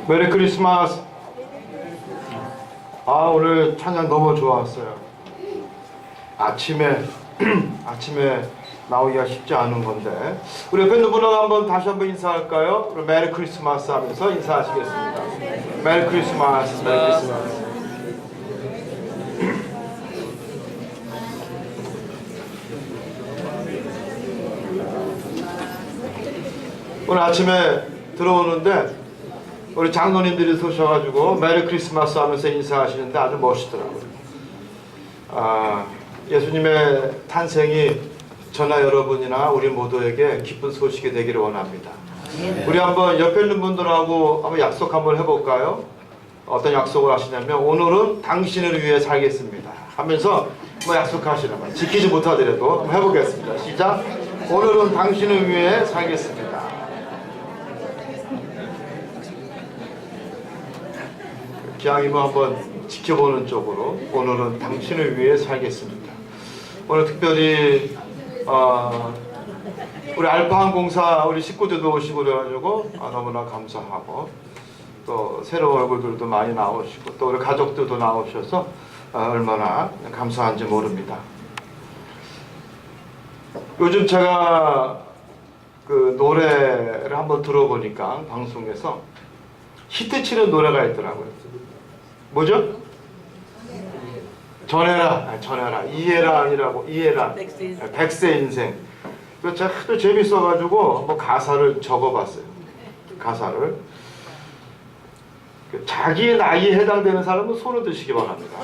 메리 크리스마스. 오늘 찬양 너무 좋았어요. 아침에 나오기가 쉽지 않은 건데, 우리 옆에 있는 분하고 다시 한번 인사할까요? 우리 메리 크리스마스 하면서 인사하시겠습니다. 메리 크리스마스, 메리 크리스마스. 오늘 아침에 들어오는데 우리 장로님들이 서셔가지고 메리 크리스마스 하면서 인사하시는데 아주 멋있더라고요. 예수님의 탄생이 저나 여러분이나 우리 모두에게 기쁜 소식이 되기를 원합니다. 우리 한번 옆에 있는 분들하고 한번 약속 한번 해볼까요? 어떤 약속을 하시냐면, 오늘은 당신을 위해 살겠습니다 하면서 뭐 약속하시는 거예요. 지키지 못하더라도 한번 해보겠습니다. 시작. 오늘은 당신을 위해 살겠습니다. 기왕이면 한번 지켜보는 쪽으로 오늘은 당신을 위해 살겠습니다. 오늘 특별히 우리 알파항공사 우리 식구들도 오시고 그래가지고 너무나 감사하고, 또 새로운 얼굴들도 많이 나오시고 또 우리 가족들도 나오셔서 얼마나 감사한지 모릅니다. 요즘 제가 그 노래를 한번 들어보니까 방송에서 히트치는 노래가 있더라고요. 뭐죠? 전해라, 전해라, 이해라 아니라고, 이해라, 백세 인생. 그래서 제가 하도 재밌어가지고 뭐 가사를 적어봤어요. 가사를. 자기 나이에 해당되는 사람은 손을 드시기 바랍니다.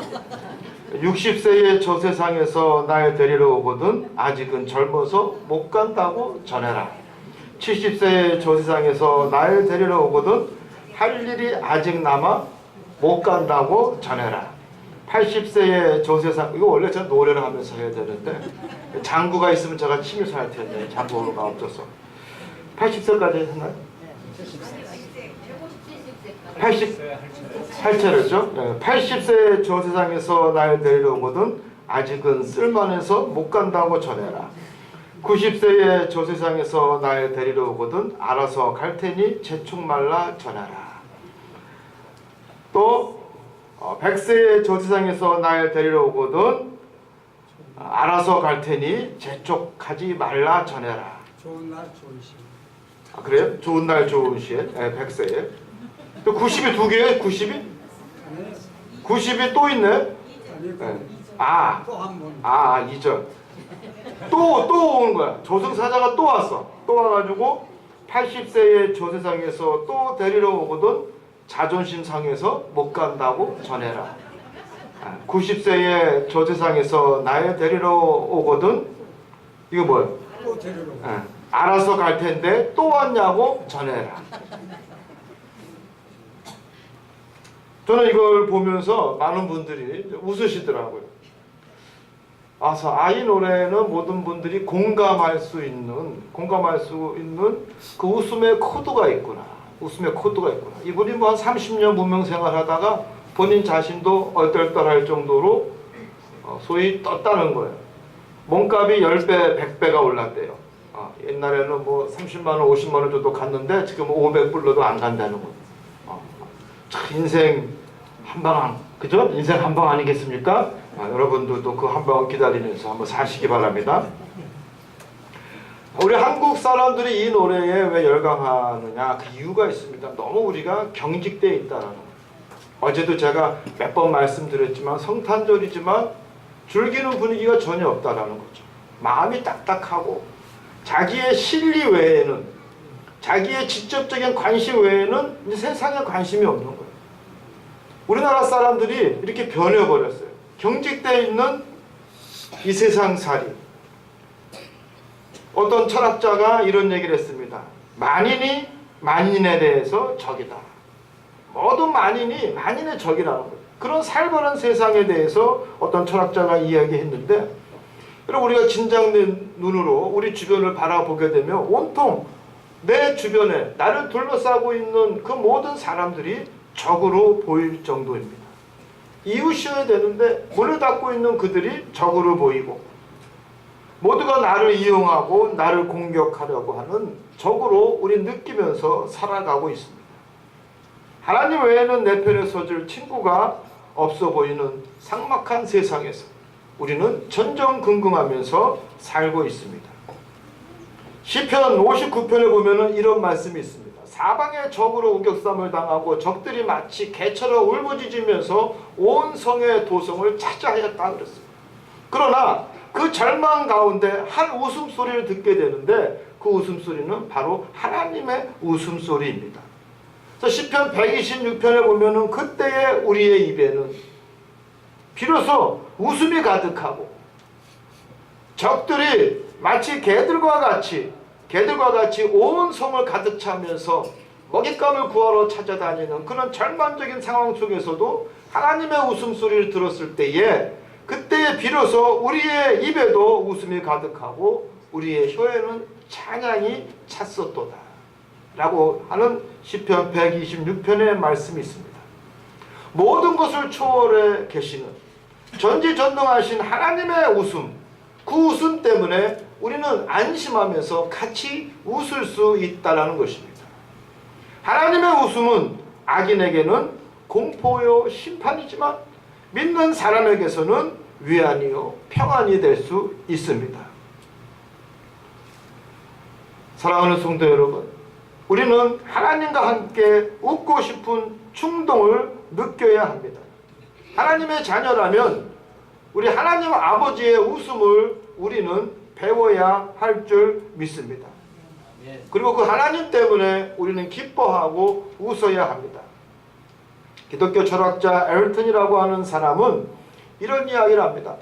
60세의 저 세상에서 날 데리러 오거든 아직은 젊어서 못 간다고 전해라. 70세의 저 세상에서 날 데리러 오거든 할 일이 아직 남아 못 간다고 전해라. 80세의 저 세상, 이거 원래 제가 노래를 하면서 해야 되는데 장구가 있으면 제가 침을 할 텐데 장구가 없어서. 80세까지 했나요? 88채였죠? 80세의 저 세상에서 날 데리러 오거든 아직은 쓸만해서 못 간다고 전해라. 90세의 저 세상에서 날 데리러 오거든 알아서 갈 테니 재촉 말라 전해라. 또 100세의 저 세상에서 날 데리러 오거든 알아서 갈 테니 재촉하지 말라 전해라. 좋은 날 좋은 시. 그래요? 좋은 날 좋은 시에 100세에. 또 90이 두 개예요? 90이? 90이 또 있네? 네. 또한 번. 2절. 또 오는 거야. 저승사자가 또 왔어. 또 와가지고 80세의 저 세상에서 또 데리러 오거든 자존심 상해서 못 간다고 전해라. 90세의 저 세상에서 날 데리러 오거든, 이거 뭐예요? 또 데리러. 알아서 갈 텐데 또 왔냐고 전해라. 저는 이걸 보면서 많은 분들이 웃으시더라고요. 이 노래는 모든 분들이 공감할 수 있는 그 웃음의 코드가 있구나. 웃음의 코드가 있구나. 이분이 뭐 한 30년 무명 생활하다가 본인 자신도 얼떨떨할 정도로 소위 떴다는 거예요. 몸값이 10배, 100배가 올랐대요. 옛날에는 뭐 30만원, 50만원 정도 갔는데 지금 500불로도 안 간다는 거예요. 인생 한방, 그죠? 인생 한방 아니겠습니까? 여러분들도 그 한방을 기다리면서 한번 사시기 바랍니다. 우리 한국 사람들이 이 노래에 왜 열광하느냐, 그 이유가 있습니다. 너무 우리가 경직되어 있다는 거예요. 어제도 제가 몇 번 말씀드렸지만 성탄절이지만 즐기는 분위기가 전혀 없다라는 거죠. 마음이 딱딱하고 자기의 실리 외에는, 자기의 직접적인 관심 외에는 이제 세상에 관심이 없는 거예요. 우리나라 사람들이 이렇게 변해버렸어요. 경직되어 있는 이 세상살이. 어떤 철학자가 이런 얘기를 했습니다. 만인이 만인에 대해서 적이다. 모든 만인이 만인의 적이라는 거예요. 그런 살벌한 세상에 대해서 어떤 철학자가 이야기했는데, 여러분 우리가 진정된 눈으로 우리 주변을 바라보게 되면 온통 내 주변에 나를 둘러싸고 있는 그 모든 사람들이 적으로 보일 정도입니다. 이웃이어야 되는데 문을 닫고 있는 그들이 적으로 보이고, 모두가 나를 이용하고 나를 공격하려고 하는 적으로 우리 느끼면서 살아가고 있습니다. 하나님 외에는 내 편에 서줄 친구가 없어 보이는 삭막한 세상에서 우리는 전전긍긍하면서 살고 있습니다. 시편 59편에 보면은 이런 말씀이 있습니다. 사방에 적으로 우격삼을 당하고 적들이 마치 개처럼 울부짖으면서 온 성의 도성을 차지하였다 그랬습니다. 그러나 그 절망 가운데 한 웃음소리를 듣게 되는데 그 웃음소리는 바로 하나님의 웃음소리입니다. 시편 126편에 보면은 그때의 우리의 입에는 비로소 웃음이 가득하고 적들이 마치 개들과 같이 온 성을 가득 차면서 먹잇감을 구하러 찾아다니는 그런 절망적인 상황 속에서도 하나님의 웃음소리를 들었을 때에 그때에 비로소 우리의 입에도 웃음이 가득하고 우리의 혀에는 찬양이 찼었도다 라고 하는 시편 126편의 말씀이 있습니다. 모든 것을 초월해 계시는 전지전능하신 하나님의 웃음, 그 웃음 때문에 우리는 안심하면서 같이 웃을 수 있다는 것입니다. 하나님의 웃음은 악인에게는 공포요 심판이지만 믿는 사람에게서는 위안이요 평안이 될 수 있습니다. 사랑하는 성도 여러분, 우리는 하나님과 함께 웃고 싶은 충동을 느껴야 합니다. 하나님의 자녀라면 우리 하나님 아버지의 웃음을 우리는 배워야 할 줄 믿습니다. 그리고 그 하나님 때문에 우리는 기뻐하고 웃어야 합니다. 기독교 철학자 엘튼이라고 하는 사람은 이런 이야기를 합니다.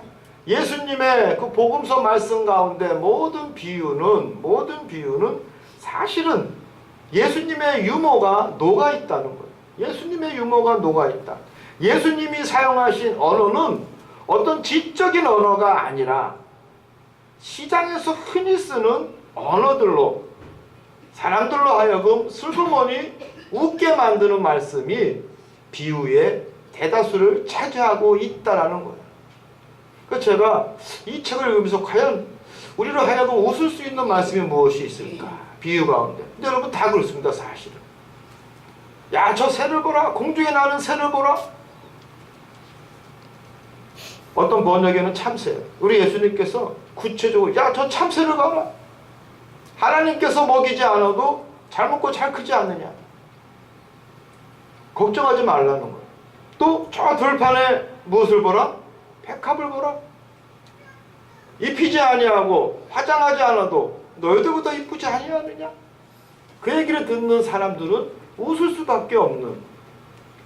예수님의 그 복음서 말씀 가운데 모든 비유는 사실은 예수님의 유머가 녹아 있다는 거예요. 예수님의 유머가 녹아 있다. 예수님이 사용하신 언어는 어떤 지적인 언어가 아니라 시장에서 흔히 쓰는 언어들로 사람들로 하여금 슬그머니 웃게 만드는 말씀이 비유의 대다수를 차지하고 있다라는 거예요. 그래서 제가 이 책을 읽으면서 과연 우리로 하여금 웃을 수 있는 말씀이 무엇이 있을까? 비유 가운데. 근데 여러분 다 그렇습니다, 사실은. 야, 저 새를 보라. 공중에 나는 새를 보라. 어떤 번역에는 참새. 우리 예수님께서 구체적으로 야, 저 참새를 봐라. 하나님께서 먹이지 않아도 잘 먹고 잘 크지 않느냐. 걱정하지 말라는 거예요. 또 저 들판에 무엇을 보라? 백합을 보라. 입히지 아니하고 화장하지 않아도 너희들보다 이쁘지 아니하느냐. 그 얘기를 듣는 사람들은 웃을 수밖에 없는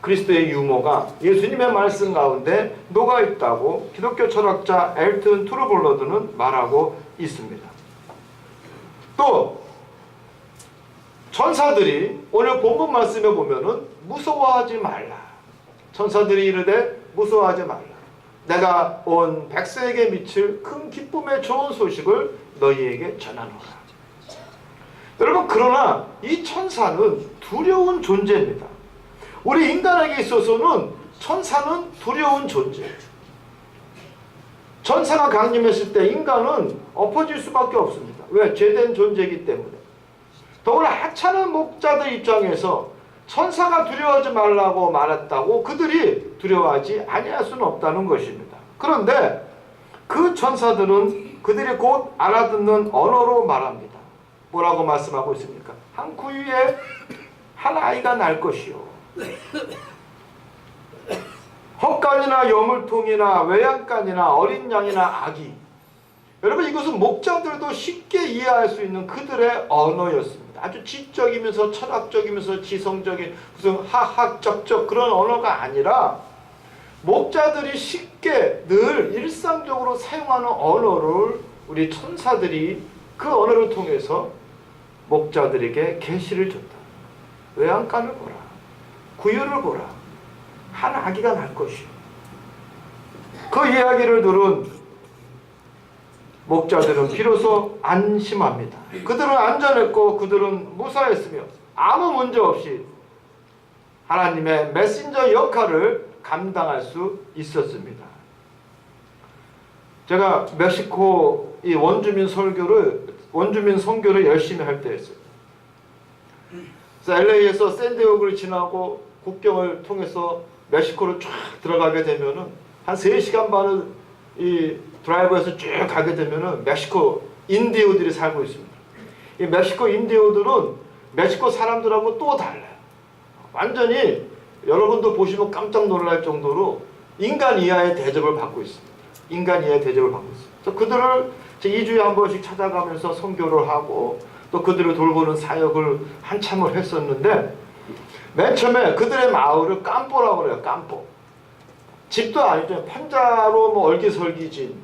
그리스도의 유머가 예수님의 말씀 가운데 녹아있다고 기독교 철학자 엘튼 투르볼러드는 말하고 있습니다. 또 천사들이 오늘 본문 말씀에 보면은 무서워하지 말라. 천사들이 이르되 무서워하지 말라. 내가 온 백성에게 미칠 큰 기쁨의 좋은 소식을 너희에게 전하노라. 여러분, 그러나 이 천사는 두려운 존재입니다. 우리 인간에게 있어서는 천사는 두려운 존재. 천사가 강림했을 때 인간은 엎어질 수밖에 없습니다. 왜? 죄된 존재이기 때문에. 더구나 하찮은 목자들 입장에서 천사가 두려워하지 말라고 말했다고 그들이 두려워하지 아니할 수는 없다는 것입니다. 그런데 그 천사들은 그들이 곧 알아듣는 언어로 말합니다. 뭐라고 말씀하고 있습니까? 한 구유에 한 아이가 날 것이요. 헛간이나 여물통이나 외양간이나 어린 양이나 아기. 여러분, 이것은 목자들도 쉽게 이해할 수 있는 그들의 언어였습니다. 아주 지적이면서 철학적이면서 지성적인 무슨 하학적적 그런 언어가 아니라 목자들이 쉽게 늘 일상적으로 사용하는 언어를 우리 천사들이 그 언어를 통해서 목자들에게 계시를 줬다. 외양간을 보라. 구유를 보라. 한 아기가 날 것이요. 그 이야기를 들은 목자들은 비로소 안심합니다. 그들은 안전했고 그들은 무사했으며 아무 문제 없이 하나님의 메신저 역할을 감당할 수 있었습니다. 제가 멕시코 이 원주민 선교를 열심히 할 때였어요. 그래서 LA에서 샌디에고를 지나고 국경을 통해서 멕시코로 쫙 들어가게 되면은 한 3시간 반을 이 드라이브에서 쭉 가게 되면은 멕시코 인디오들이 살고 있습니다. 이 멕시코 인디오들은 멕시코 사람들하고 또 달라요. 완전히 여러분도 보시면 깜짝 놀랄 정도로 인간 이하의 대접을 받고 있습니다. 인간 이하의 대접을 받고 있습니다. 그래서 그들을 2주에 한 번씩 찾아가면서 선교를 하고 또 그들을 돌보는 사역을 한참을 했었는데, 맨 처음에 그들의 마을을 깜뽀라고 그래요. 깜뽀. 집도 아니죠. 판자로 뭐 얼기설기진.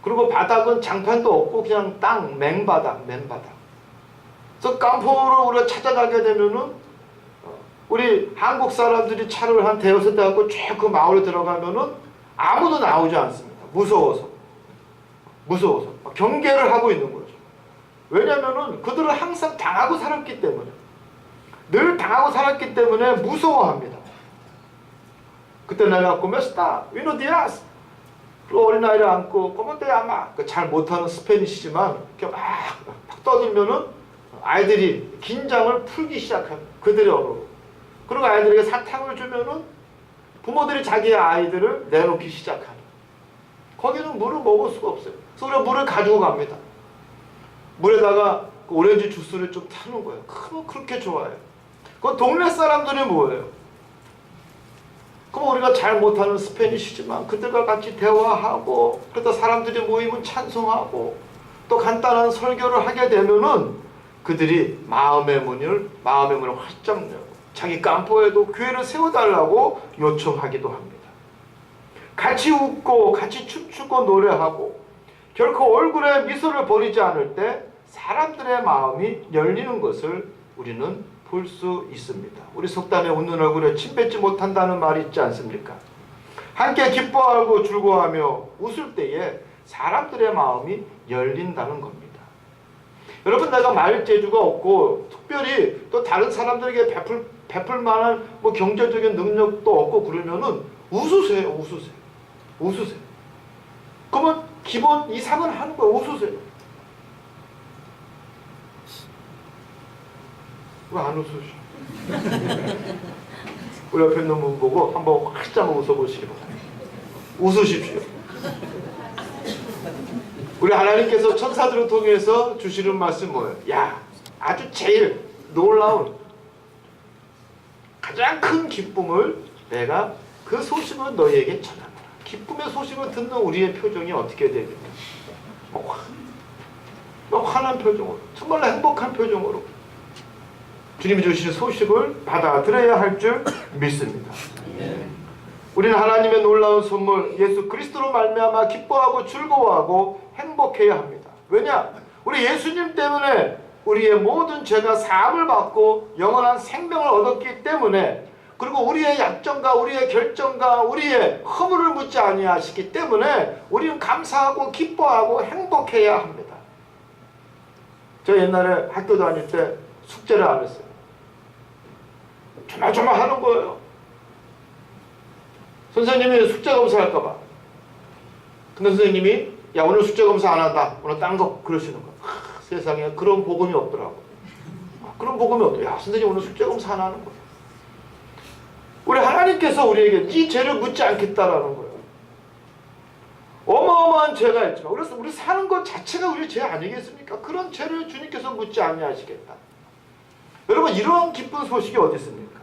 그리고 바닥은 장판도 없고 그냥 땅, 맨바닥. 그래서 깜포를 우리가 찾아가게 되면은 우리 한국 사람들이 차를 한 대여섯 대 갖고 쭉 그 마을에 들어가면은 아무도 나오지 않습니다. 무서워서. 경계를 하고 있는 거죠. 왜냐면은 그들은 항상 당하고 살았기 때문에. 늘 당하고 살았기 때문에 무서워합니다. 그때 내가 꾸몄다. 위노 디아스. 그 어린아이를 안고 꼬먼데 아마 잘 못하는 스페니시지만 이렇게 막 떠들면은 아이들이 긴장을 풀기 시작합니다. 그들의 언어로. 그리고 아이들에게 사탕을 주면은 부모들이 자기의 아이들을 내놓기 시작합니다. 거기는 물을 먹을 수가 없어요. 그래서 우리가 물을 가지고 갑니다. 물에다가 그 오렌지 주스를 좀 타는 거예요. 그럼 그렇게 좋아해요. 그 동네 사람들이 뭐예요? 그럼 우리가 잘 못하는 스페니쉬지만 그들과 같이 대화하고, 그러다 사람들이 모이면 찬송하고 또 간단한 설교를 하게 되면은 그들이 마음의 문을 활짝 열고 자기 깜포에도 교회를 세워달라고 요청하기도 합니다. 같이 웃고 같이 춤추고 노래하고 결코 얼굴에 미소를 버리지 않을 때 사람들의 마음이 열리는 것을 우리는 볼 수 있습니다. 우리 속담에 웃는 얼굴에 침 뱉지 못한다는 말이 있지 않습니까? 함께 기뻐하고 즐거워하며 웃을 때에 사람들의 마음이 열린다는 겁니다. 여러분, 내가 말 재주가 없고 특별히 또 다른 사람들에게 베풀 만한 뭐 경제적인 능력도 없고 그러면은 웃으세요. 그러면 기본 이상은 하는 거예요. 웃으세요. 왜 안 웃으셔? 우리 옆에 있는 분 보고 한번 활짝 웃어보시기 바랍니다. 웃으십시오. 우리 하나님께서 천사들을 통해서 주시는 말씀 뭐예요? 야, 아주 제일 놀라운 가장 큰 기쁨을 내가 그 소식을 너희에게 전하노라. 기쁨의 소식을 듣는 우리의 표정이 어떻게 됩니까? 환한 표정으로, 정말 행복한 표정으로 주님이 주신 소식을 받아들여야 할 줄 믿습니다. 우리는 하나님의 놀라운 선물 예수 그리스도로 말미암아 기뻐하고 즐거워하고 행복해야 합니다. 왜냐? 우리 예수님 때문에 우리의 모든 죄가 사함을 받고 영원한 생명을 얻었기 때문에, 그리고 우리의 약점과 우리의 결정과 우리의 허물을 묻지 아니하시기 때문에 우리는 감사하고 기뻐하고 행복해야 합니다. 저 옛날에 학교 다닐 때 숙제를 안 했어요. 조마조마 하는 거예요. 선생님이 숙제 검사할까봐. 근데 선생님이 야, 오늘 숙제 검사 안 한다. 오늘 딴 거 그러시는 거야. 세상에 그런 복음이 없더라고. 그런 복음이 없더라고. 야, 선생님 오늘 숙제 검사 안 하는 거야. 우리 하나님께서 우리에게 이 죄를 묻지 않겠다라는 거예요. 어마어마한 죄가 있지만 그래서 우리 사는 것 자체가 우리 죄 아니겠습니까? 그런 죄를 주님께서 묻지 아니하시겠다. 여러분, 이런 기쁜 소식이 어디 있습니까?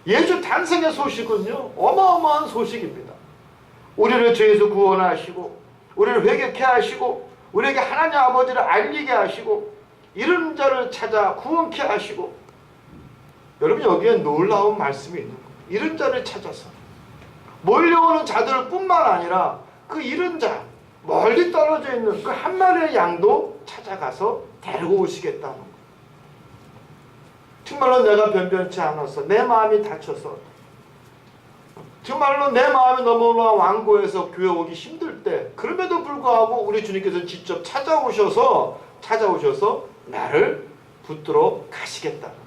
예수 탄생의 소식은요, 어마어마한 소식입니다. 우리를 죄에서 구원하시고 우리를 회개케 하시고 우리에게 하나님 아버지를 알리게 하시고 이런 자를 찾아 구원케 하시고, 여러분, 여기에 놀라운 말씀이 있는 거예요. 이런 자를 찾아서 몰려오는 자들 뿐만 아니라 그 이른 자, 멀리 떨어져 있는 그 한 마리의 양도 찾아가서 데리고 오시겠다는 거예요. 정말로 내가 변변치 않아서 내 마음이 다쳐서 정말로 내 마음이 너무나 완고해서 교회 오기 힘들 때, 그럼에도 불구하고 우리 주님께서 직접 찾아오셔서 나를 붙들어 가시겠다는 거예요.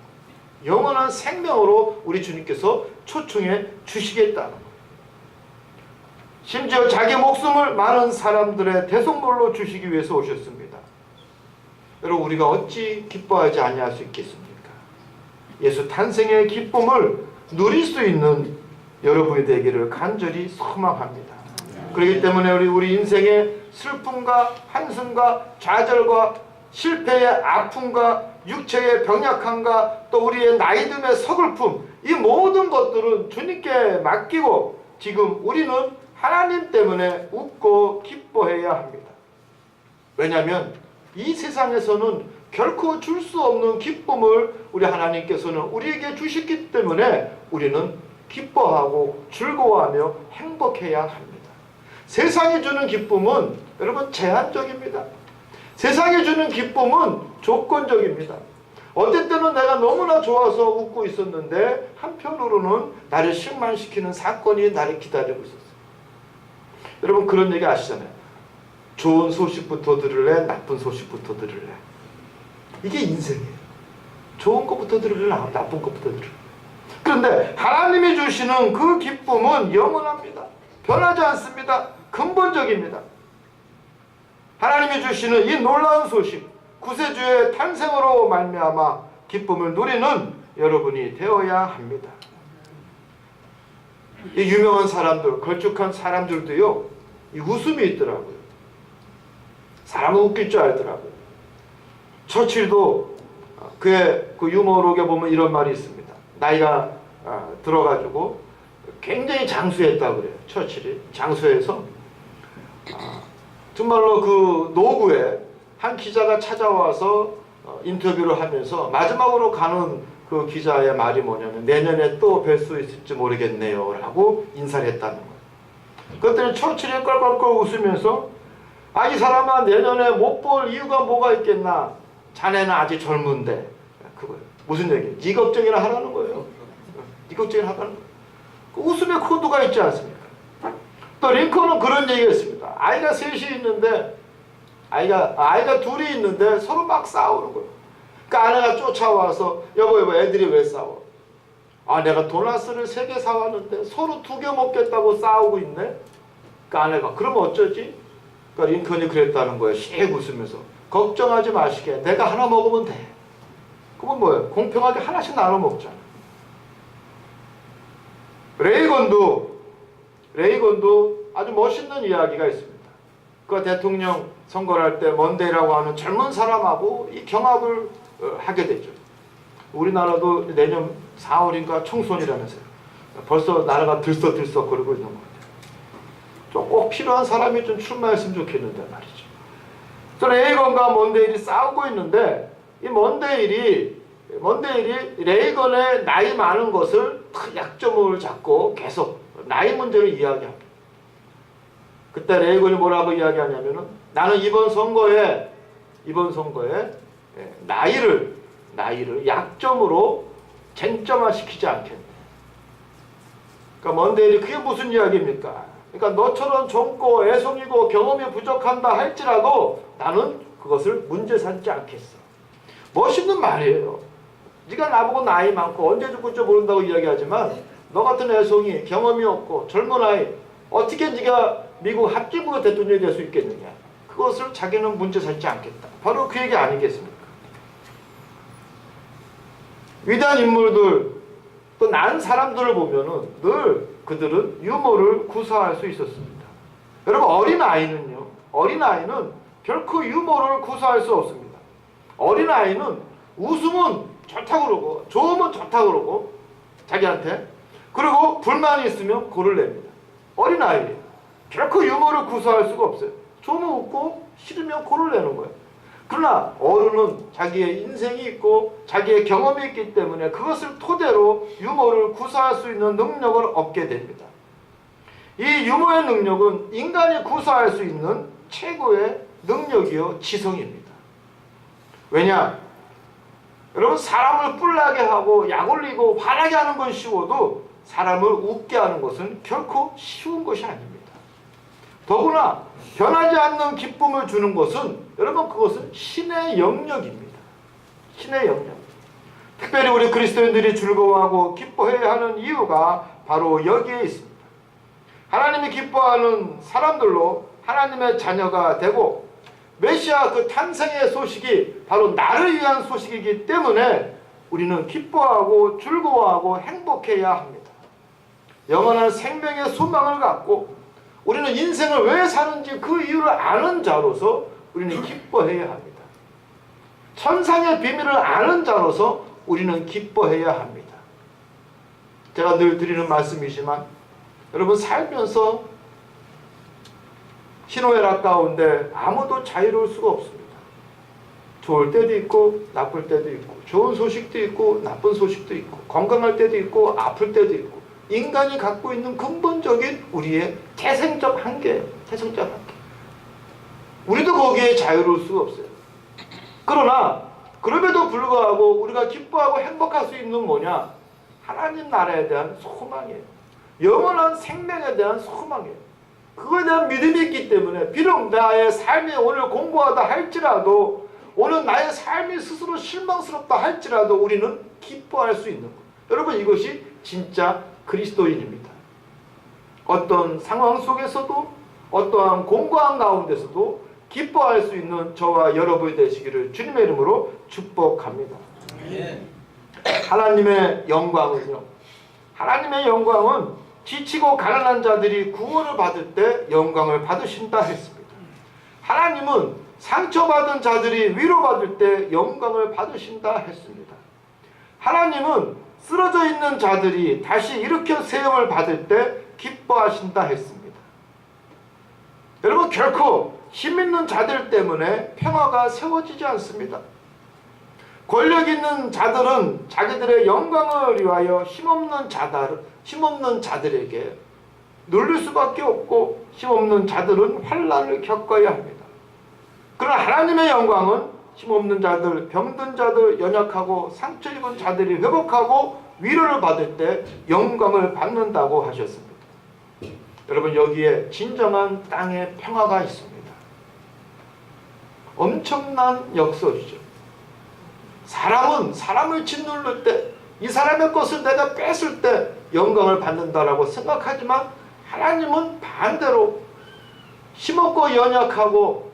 영원한 생명으로 우리 주님께서 초청해 주시겠다는 거예요. 심지어 자기 목숨을 많은 사람들의 대속물로 주시기 위해서 오셨습니다. 여러분, 우리가 어찌 기뻐하지 아니할 수 있겠습니까? 예수 탄생의 기쁨을 누릴 수 있는 여러분이 되기를 간절히 소망합니다. 그렇기 때문에 우리 인생의 슬픔과 한숨과 좌절과 실패의 아픔과 육체의 병약함과 또 우리의 나이 듦의 서글픔, 이 모든 것들은 주님께 맡기고 지금 우리는 하나님 때문에 웃고 기뻐해야 합니다. 왜냐하면 이 세상에서는 결코 줄 수 없는 기쁨을 우리 하나님께서는 우리에게 주셨기 때문에 우리는 기뻐하고 즐거워하며 행복해야 합니다. 세상이 주는 기쁨은 여러분 제한적입니다. 세상이 주는 기쁨은 조건적입니다. 어떤 때는 내가 너무나 좋아서 웃고 있었는데 한편으로는 나를 실망시키는 사건이 나를 기다리고 있었어요. 여러분 그런 얘기 아시잖아요. 좋은 소식부터 들을래? 나쁜 소식부터 들을래? 이게 인생이에요. 좋은 것부터 들을래? 나쁜 것부터 들을래? 그런데 하나님이 주시는 그 기쁨은 영원합니다. 변하지 않습니다. 근본적입니다. 하나님이 주시는 이 놀라운 소식, 구세주의 탄생으로 말미암아 기쁨을 누리는 여러분이 되어야 합니다. 이 유명한 사람들, 걸쭉한 사람들도요, 이 웃음이 있더라고요. 사람은 웃길 줄 알더라고요. 처칠도 그의 그 유머록에 보면 이런 말이 있습니다. 나이가 들어가지고 굉장히 장수했다고 그래요. 처칠이 장수해서 정말로 그 노구에 한 기자가 찾아와서 인터뷰를 하면서 마지막으로 가는 그 기자의 말이 뭐냐면 내년에 또 뵐 수 있을지 모르겠네요 라고 인사를 했다는 거예요. 그랬더니 처칠이 껄껄껄 웃으면서 이 사람아 내년에 못 볼 이유가 뭐가 있겠나, 자네는 아직 젊은데. 그거예요. 무슨 얘기예요? 네 걱정이나 하라는 거예요. 네 걱정이나 하라는 거예요. 그 웃음에 코드가 있지 않습니까? 또 링컨은 그런 얘기가 있습니다. 아이가 셋이 있는데 아이가 둘이 있는데 서로 막 싸우는 거예요. 그 아내가 쫓아와서 여보 애들이 왜 싸워? 내가 도나스를 3개 사왔는데 서로 2개 먹겠다고 싸우고 있네. 그 아내가 그럼 어쩌지? 그러니까 링컨이 그랬다는 거예요. 씩 웃으면서 걱정하지 마시게 내가 하나 먹으면 돼. 그건 뭐예요? 공평하게 하나씩 나눠 먹잖아. 레이건도 아주 멋있는 이야기가 있습니다. 그 대통령 선거를 할 때 먼데이라고 하는 젊은 사람하고 이 경합을 하게 되죠. 우리나라도 내년 4월인가 총선이라면서요. 벌써 나라가 들썩들썩거리고 있는 것 같아요. 좀 꼭 필요한 사람이 좀 출마했으면 좋겠는데 말이죠. 저 레이건과 먼데일이 싸우고 있는데 이 먼데일이 레이건의 나이 많은 것을 큰 약점을 잡고 계속 나이 문제를 이야기합니다. 그때 레이건이 뭐라고 이야기하냐면은 나는 이번 선거에 나이를 약점으로 쟁점화시키지 않겠네. 그러니까 먼데일이 그게 무슨 이야기입니까? 그러니까 너처럼 젊고 애송이고 경험이 부족한다 할지라도 나는 그것을 문제 삼지 않겠어. 멋있는 말이에요. 네가 나보고 나이 많고 언제 죽을지 모른다고 이야기하지만 너 같은 애송이 경험이 없고 젊은 아이 어떻게 네가 미국 합기부의 대통령이 될 수 있겠느냐. 그것을 자기는 문제 삼지 않겠다. 바로 그 얘기 아니겠습니까? 위대한 인물들 또 난 사람들을 보면은 늘 그들은 유머를 구사할 수 있었습니다. 여러분 어린아이는 결코 유머를 구사할 수 없습니다. 어린아이는 웃으면 좋다고 그러고 좋으면 좋다고 그러고 자기한테 그리고 불만이 있으면 고를 냅니다. 어린아이 결코 유머를 구사할 수가 없어요. 좋으면 웃고 싫으면 고를 내는 거예요. 그러나 어른은 자기의 인생이 있고 자기의 경험이 있기 때문에 그것을 토대로 유머를 구사할 수 있는 능력을 얻게 됩니다. 이 유머의 능력은 인간이 구사할 수 있는 최고의 능력이요 지성입니다. 왜냐? 여러분 사람을 뿔나게 하고 약올리고 화나게 하는 건 쉬워도 사람을 웃게 하는 것은 결코 쉬운 것이 아닙니다. 더구나 변하지 않는 기쁨을 주는 것은 여러분 그것은 신의 영역입니다. 신의 영역. 특별히 우리 그리스도인들이 즐거워하고 기뻐해야 하는 이유가 바로 여기에 있습니다. 하나님이 기뻐하는 사람들로 하나님의 자녀가 되고 메시아 그 탄생의 소식이 바로 나를 위한 소식이기 때문에 우리는 기뻐하고 즐거워하고 행복해야 합니다. 영원한 생명의 소망을 갖고 우리는 인생을 왜 사는지 그 이유를 아는 자로서 우리는 기뻐해야 합니다. 천상의 비밀을 아는 자로서 우리는 기뻐해야 합니다. 제가 늘 드리는 말씀이지만 여러분 살면서 희노애락 가운데 아무도 자유로울 수가 없습니다. 좋을 때도 있고 나쁠 때도 있고 좋은 소식도 있고 나쁜 소식도 있고 건강할 때도 있고 아플 때도 있고 인간이 갖고 있는 근본적인 우리의 태생적 한계예요. 태생적 한계. 우리도 거기에 자유로울 수가 없어요. 그러나 그럼에도 불구하고 우리가 기뻐하고 행복할 수 있는 뭐냐? 하나님 나라에 대한 소망이에요. 영원한 생명에 대한 소망이에요. 그거에 대한 믿음이 있기 때문에 비록 나의 삶이 오늘 공고하다 할지라도 오늘 나의 삶이 스스로 실망스럽다 할지라도 우리는 기뻐할 수 있는 거예요. 여러분 이것이 진짜 그리스도인입니다. 어떤 상황 속에서도 어떠한 공고한 가운데서도 기뻐할 수 있는 저와 여러분이 되시기를 주님의 이름으로 축복합니다. 하나님의 영광은요. 하나님의 영광은 지치고 가난한 자들이 구원을 받을 때 영광을 받으신다 했습니다. 하나님은 상처받은 자들이 위로받을 때 영광을 받으신다 했습니다. 하나님은 쓰러져 있는 자들이 다시 일으켜 세움을 받을 때 기뻐하신다 했습니다. 여러분 결코 힘 있는 자들 때문에 평화가 세워지지 않습니다. 권력 있는 자들은 자기들의 영광을 위하여 힘없는 자들에게 눌릴 수밖에 없고 힘없는 자들은 환난을 겪어야 합니다. 그러나 하나님의 영광은 힘없는 자들, 병든 자들, 연약하고 상처 입은 자들이 회복하고 위로를 받을 때 영광을 받는다고 하셨습니다. 여러분 여기에 진정한 땅의 평화가 있습니다. 엄청난 역설이죠. 사람은 사람을 짓누를 때 이 사람의 것을 내가 뺏을 때 영광을 받는다라고 생각하지만 하나님은 반대로 힘없고 연약하고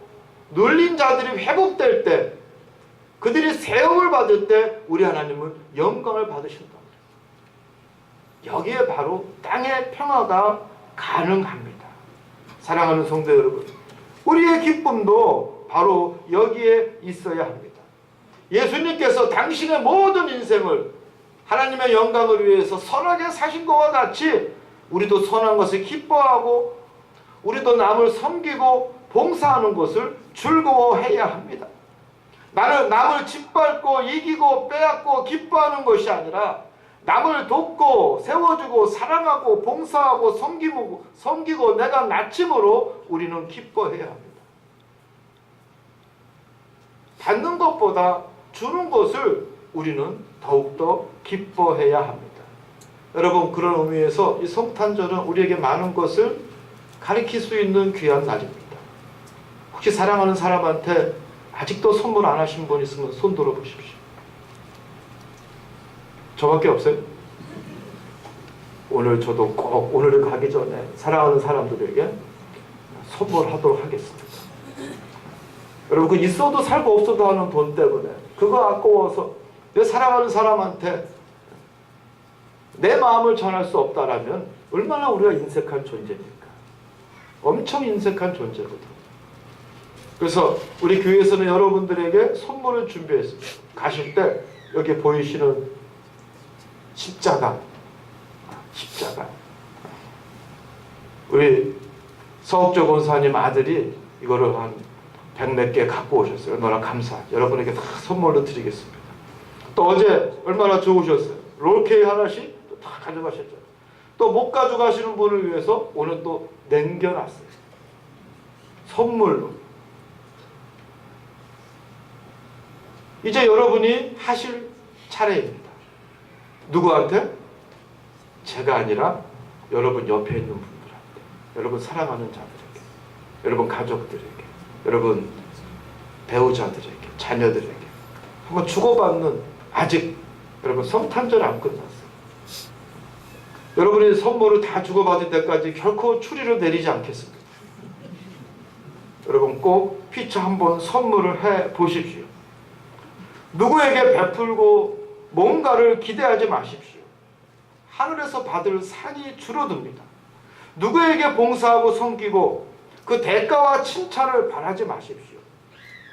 눌린 자들이 회복될 때 그들이 세움을 받을 때 우리 하나님은 영광을 받으신다. 여기에 바로 땅의 평화가 가능합니다. 사랑하는 성도 여러분, 우리의 기쁨도 바로 여기에 있어야 합니다. 예수님께서 당신의 모든 인생을 하나님의 영광을 위해서 선하게 사신 것과 같이 우리도 선한 것을 기뻐하고 우리도 남을 섬기고 봉사하는 것을 즐거워해야 합니다. 나는 남을 짓밟고 이기고 빼앗고 기뻐하는 것이 아니라 남을 돕고 세워주고 사랑하고 봉사하고 섬기고 내가 나침으로 우리는 기뻐해야 합니다. 받는 것보다 주는 것을 우리는 더욱더 기뻐해야 합니다. 여러분 그런 의미에서 이 성탄절은 우리에게 많은 것을 가르칠 수 있는 귀한 날입니다. 혹시 사랑하는 사람한테 아직도 선물 안 하신 분 있으면 손 들어보십시오. 저밖에 없어요? 오늘 저도 꼭 오늘을 가기 전에 사랑하는 사람들에게 선물하도록 하겠습니다. 여러분 그 있어도 살고 없어도 하는 돈 때문에 그거 아까워서 내 사랑하는 사람한테 내 마음을 전할 수 없다라면 얼마나 우리가 인색한 존재입니까? 엄청 인색한 존재거든요. 그래서 우리 교회에서는 여러분들에게 선물을 준비했습니다. 가실 때 여기 보이시는 십자가 우리 서욱조 권사님 아들이 이거를 한 100몇 개 갖고 오셨어요. 얼마나 감사하죠. 여러분에게 다 선물로 드리겠습니다. 또 어제 얼마나 좋으셨어요. 롤케이크 하나씩 다 가져가셨죠. 또 못 가져가시는 분을 위해서 오늘 또 남겨놨어요. 선물로. 이제 여러분이 하실 차례입니다. 누구한테? 제가 아니라 여러분 옆에 있는 분들한테, 여러분 사랑하는 자들에게, 여러분 가족들에게, 여러분 배우자들에게, 자녀들에게 한번 주고받는, 아직 여러분 성탄절 안 끝났어요. 여러분이 선물을 다 주고받을 때까지 결코 추리를 내리지 않겠습니다. 여러분 꼭 피차 한번 선물을 해 보십시오. 누구에게 베풀고 뭔가를 기대하지 마십시오. 하늘에서 받을 상이 줄어듭니다. 누구에게 봉사하고 섬기고 그 대가와 칭찬을 바라지 마십시오.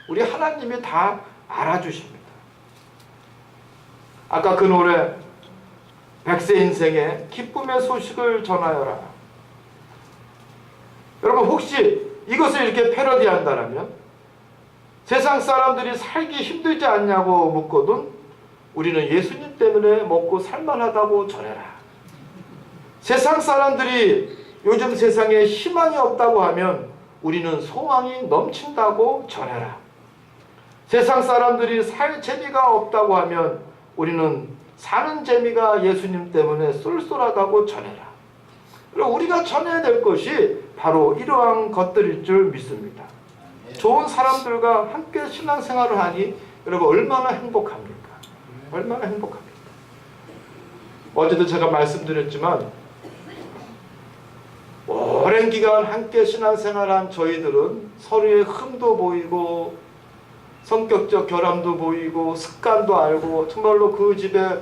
우리 하나님이 다 알아주십니다. 아까 그 노래, 백세 인생에 기쁨의 소식을 전하여라. 여러분, 혹시 이것을 이렇게 패러디한다면 세상 사람들이 살기 힘들지 않냐고 묻거든 우리는 예수님 때문에 먹고 살만하다고 전해라. 세상 사람들이 요즘 세상에 희망이 없다고 하면 우리는 소망이 넘친다고 전해라. 세상 사람들이 살 재미가 없다고 하면 우리는 사는 재미가 예수님 때문에 쏠쏠하다고 전해라. 그리고 우리가 전해야 될 것이 바로 이러한 것들일 줄 믿습니다. 좋은 사람들과 함께 신앙생활을 하니 여러분 얼마나 행복합니까? 얼마나 행복합니까? 어제도 제가 말씀드렸지만 오랜 기간 함께 신앙생활한 저희들은 서로의 흠도 보이고 성격적 결함도 보이고 습관도 알고 정말로 그 집에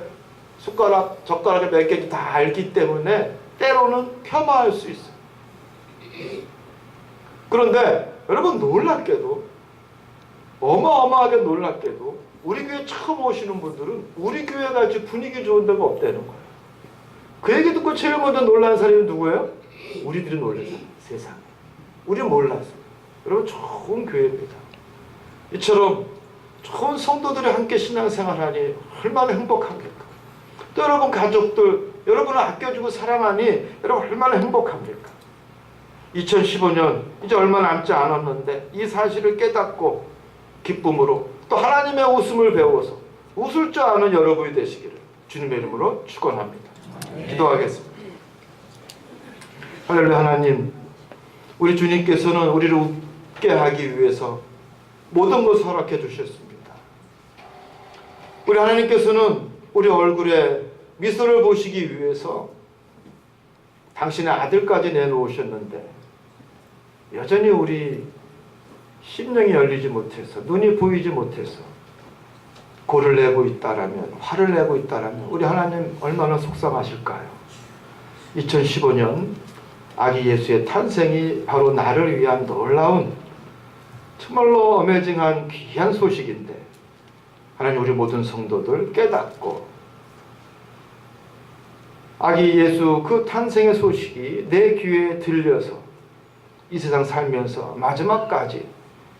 젓가락에 몇 개인지 다 알기 때문에 때로는 폄하할 수 있어요. 그런데 여러분 놀랍게도 어마어마하게 놀랍게도 우리 교회 처음 오시는 분들은 우리 교회같이 분위기 좋은 데가 없다는 거예요. 그 얘기 듣고 제일 먼저 놀란 사람이 누구예요? 우리들이 놀랐어요. 세상에. 우리는 몰랐어요. 여러분 좋은 교회입니다. 이처럼 좋은 성도들이 함께 신앙생활하니 얼마나 행복합니까? 또 여러분 가족들, 여러분을 아껴주고 사랑하니 여러분 얼마나 행복합니까? 2015년 이제 얼마 남지 않았는데 이 사실을 깨닫고 기쁨으로 또 하나님의 웃음을 배워서 웃을 줄 아는 여러분이 되시기를 주님의 이름으로 축원합니다. 기도하겠습니다. 할렐루야. 하나님, 우리 주님께서는 우리를 웃게 하기 위해서 모든 것을 허락해 주셨습니다. 우리 하나님께서는 우리 얼굴에 미소를 보시기 위해서 당신의 아들까지 내놓으셨는데 여전히 우리 심령이 열리지 못해서 눈이 보이지 못해서 고를 내고 있다라면, 화를 내고 있다라면 우리 하나님 얼마나 속상하실까요? 2015년 아기 예수의 탄생이 바로 나를 위한 놀라운 정말로 어메이징한 귀한 소식인데 하나님 우리 모든 성도들 깨닫고 아기 예수 그 탄생의 소식이 내 귀에 들려서 이 세상 살면서 마지막까지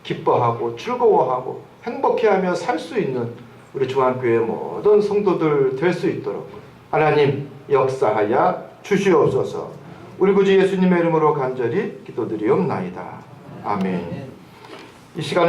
기뻐하고 즐거워하고 행복해하며 살 수 있는 우리 중앙교회 모든 성도들 될 수 있도록 하나님 역사하여 주시옵소서. 우리 구주 예수님의 이름으로 간절히 기도드리옵나이다. 아멘. 이 시간에